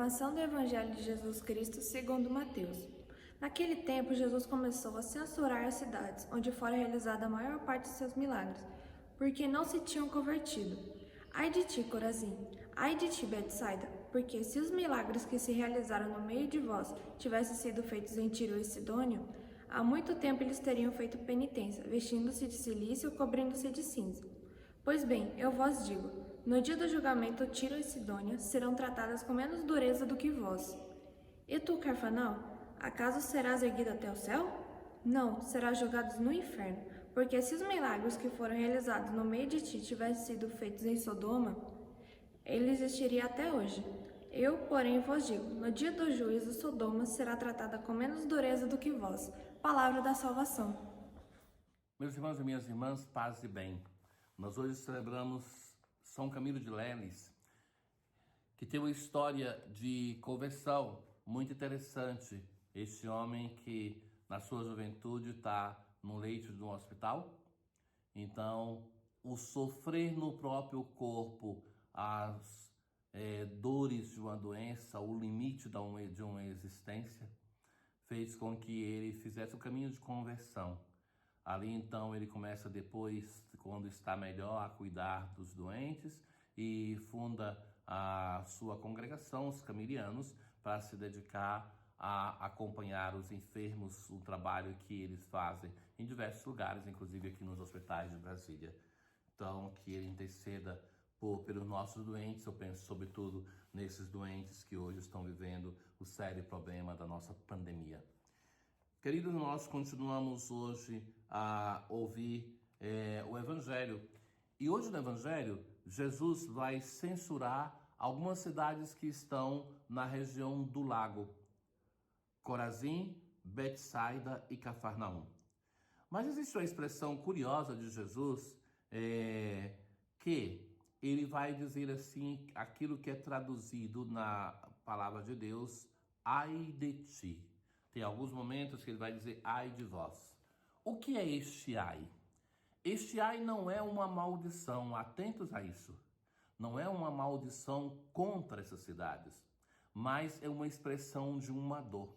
Proclamação do Evangelho de Jesus Cristo segundo Mateus. Naquele tempo, Jesus começou a censurar as cidades, onde fora realizada a maior parte de seus milagres, porque não se tinham convertido. Ai de ti, Corazim! Ai de ti, Betsaida! Porque se os milagres que se realizaram no meio de vós tivessem sido feitos em Tiro e Sidônia, há muito tempo eles teriam feito penitência, vestindo-se de cilício ou cobrindo-se de cinza. Pois bem, eu vos digo, no dia do julgamento, Tiro e Sidônia serão tratadas com menos dureza do que vós. E tu, Cafarnaum, acaso serás erguido até o céu? Não, serás jogado no inferno, porque se os milagres que foram realizados no meio de ti tivessem sido feitos em Sodoma, ele existiria até hoje. Eu, porém, vos digo, no dia do juízo, Sodoma será tratada com menos dureza do que vós. Palavra da salvação. Meus irmãos e minhas irmãs, paz e bem. Nós hoje celebramos São Camilo de Leles, que tem uma história de conversão muito interessante. Este homem que, na sua juventude, está no leito de um hospital. Então, o sofrer no próprio corpo as dores de uma doença, o limite de uma existência, fez com que ele fizesse o caminho de conversão. Ali então ele começa depois, quando está melhor, a cuidar dos doentes e funda a sua congregação, os camilianos, para se dedicar a acompanhar os enfermos, o trabalho que eles fazem em diversos lugares, inclusive aqui nos hospitais de Brasília. Então, que ele interceda pelos nossos doentes. Eu penso sobretudo nesses doentes que hoje estão vivendo o sério problema da nossa pandemia. Queridos, nós continuamos hoje a ouvir o Evangelho. E hoje no Evangelho, Jesus vai censurar algumas cidades que estão na região do lago. Corazim, Betsaida e Cafarnaum. Mas existe uma expressão curiosa de Jesus, que ele vai dizer assim, aquilo que é traduzido na palavra de Deus, ai de ti. Tem alguns momentos que ele vai dizer, ai de vós. O que é este ai? Este ai não é uma maldição, atentos a isso. Não é uma maldição contra essas cidades, mas é uma expressão de uma dor.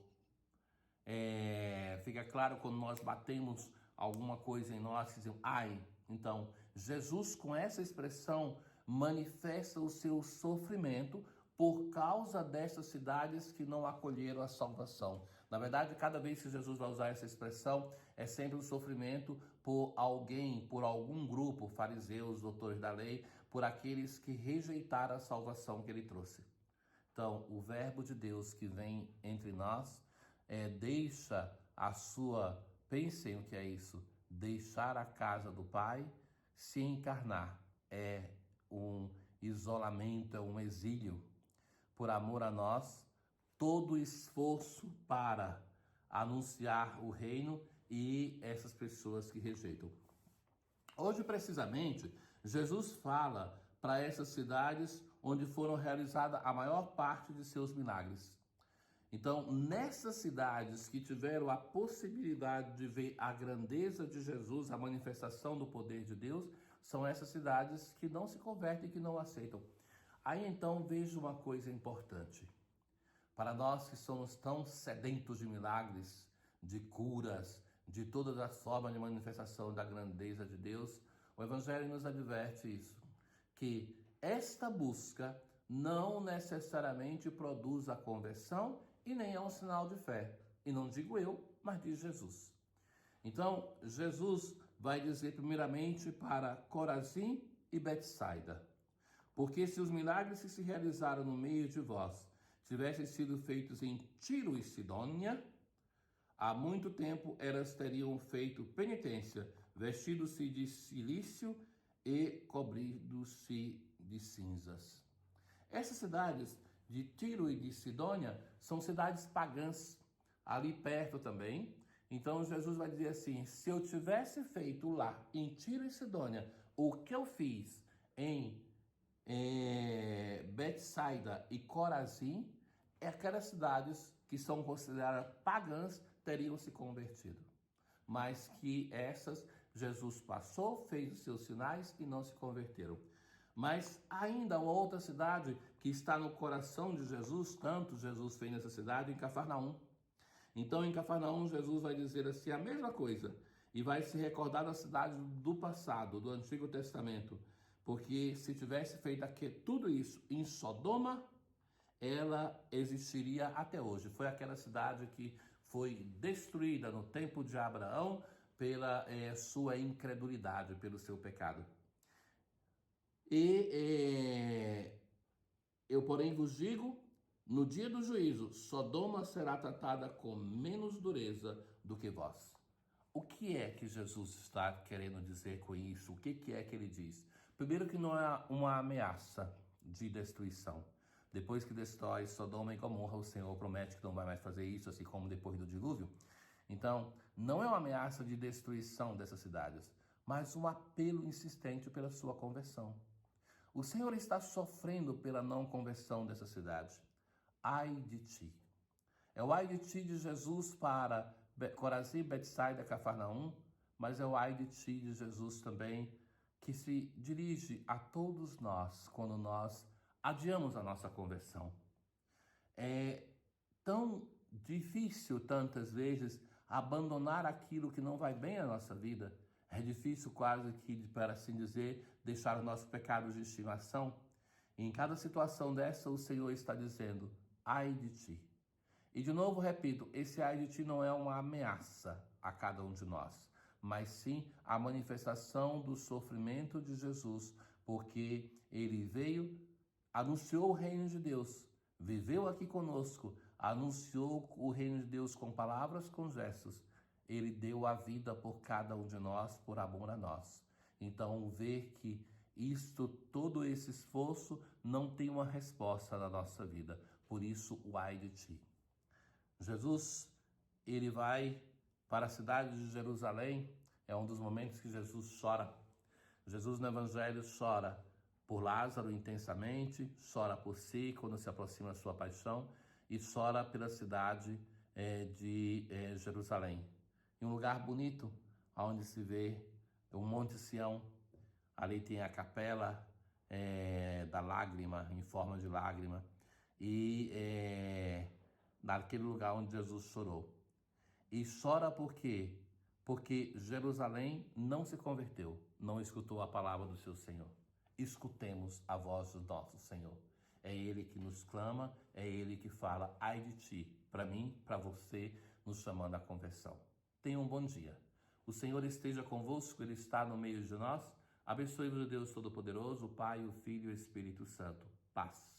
Fica claro quando nós batemos alguma coisa em nós e dizemos, ai. Então, Jesus com essa expressão manifesta o seu sofrimento por causa dessas cidades que não acolheram a salvação. Na verdade, cada vez que Jesus vai usar essa expressão, é sempre um sofrimento por alguém, por algum grupo, fariseus, doutores da lei, por aqueles que rejeitaram a salvação que ele trouxe. Então, o verbo de Deus que vem entre nós, deixa a sua, pensem o que é isso, deixar a casa do Pai, se encarnar, é um isolamento, é um exílio. Por amor a nós, todo esforço para anunciar o reino e essas pessoas que rejeitam. Hoje, precisamente, Jesus fala para essas cidades onde foram realizadas a maior parte de seus milagres. Então, nessas cidades que tiveram a possibilidade de ver a grandeza de Jesus, a manifestação do poder de Deus, são essas cidades que não se convertem e que não aceitam. Aí então vejo uma coisa importante. Para nós que somos tão sedentos de milagres, de curas, de todas as formas de manifestação da grandeza de Deus, o Evangelho nos adverte isso, que esta busca não necessariamente produz a conversão e nem é um sinal de fé. E não digo eu, mas diz Jesus. Então, Jesus vai dizer primeiramente para Corazim e Betsaida, porque se os milagres que se realizaram no meio de vós tivessem sido feitos em Tiro e Sidônia, há muito tempo elas teriam feito penitência, vestido-se de cilício e cobrindo-se de cinzas. Essas cidades de Tiro e de Sidônia são cidades pagãs, ali perto também. Então Jesus vai dizer assim, se eu tivesse feito lá em Tiro e Sidônia o que eu fiz em Betsaida e Corazim, aquelas cidades que são consideradas pagãs teriam se convertido. Mas que essas, Jesus passou, fez os seus sinais e não se converteram. Mas ainda uma outra cidade que está no coração de Jesus, tanto Jesus fez nessa cidade, em Cafarnaum. Então, em Cafarnaum, Jesus vai dizer assim a mesma coisa e vai se recordar da cidade do passado, do Antigo Testamento, porque se tivesse feito aqui tudo isso em Sodoma, ela existiria até hoje. Foi aquela cidade que foi destruída no tempo de Abraão pela sua incredulidade, pelo seu pecado. Eu, porém, vos digo, no dia do juízo, Sodoma será tratada com menos dureza do que vós. O que é que Jesus está querendo dizer com isso? O que é que ele diz? Primeiro que não é uma ameaça de destruição. Depois que destrói Sodoma e Gomorra, o Senhor promete que não vai mais fazer isso, assim como depois do dilúvio. Então, não é uma ameaça de destruição dessas cidades, mas um apelo insistente pela sua conversão. O Senhor está sofrendo pela não conversão dessa cidade. Ai de ti. É o ai de ti de Jesus para Corazim, Betsaida, Cafarnaum, mas é o ai de ti de Jesus também que se dirige a todos nós quando nós adiamos a nossa conversão. É tão difícil tantas vezes abandonar aquilo que não vai bem na nossa vida. É difícil quase que, para assim dizer, deixar os nossos pecados de estimação. E em cada situação dessa, o Senhor está dizendo, ai de ti. E de novo repito, esse ai de ti não é uma ameaça a cada um de nós, mas sim a manifestação do sofrimento de Jesus, porque ele veio, anunciou o reino de Deus, viveu aqui conosco, anunciou o reino de Deus com palavras, com gestos. Ele deu a vida por cada um de nós, por amor a nós. Então, ver que todo esse esforço não tem uma resposta na nossa vida. Por isso, o ai de ti. Jesus, ele vai para a cidade de Jerusalém, é um dos momentos que Jesus chora. Jesus no Evangelho chora por Lázaro intensamente, chora por si quando se aproxima da sua paixão e chora pela cidade de Jerusalém. Em um lugar bonito, onde se vê o Monte Sião, ali tem a capela da lágrima, em forma de lágrima, e naquele lugar onde Jesus chorou. E chora por quê? Porque Jerusalém não se converteu, não escutou a palavra do seu Senhor. Escutemos a voz do nosso Senhor. É Ele que nos clama, é Ele que fala, ai de ti, para mim, para você, nos chamando à conversão. Tenha um bom dia. O Senhor esteja convosco, Ele está no meio de nós. Abençoe-vos o Deus Todo-Poderoso, o Pai, o Filho e o Espírito Santo. Paz.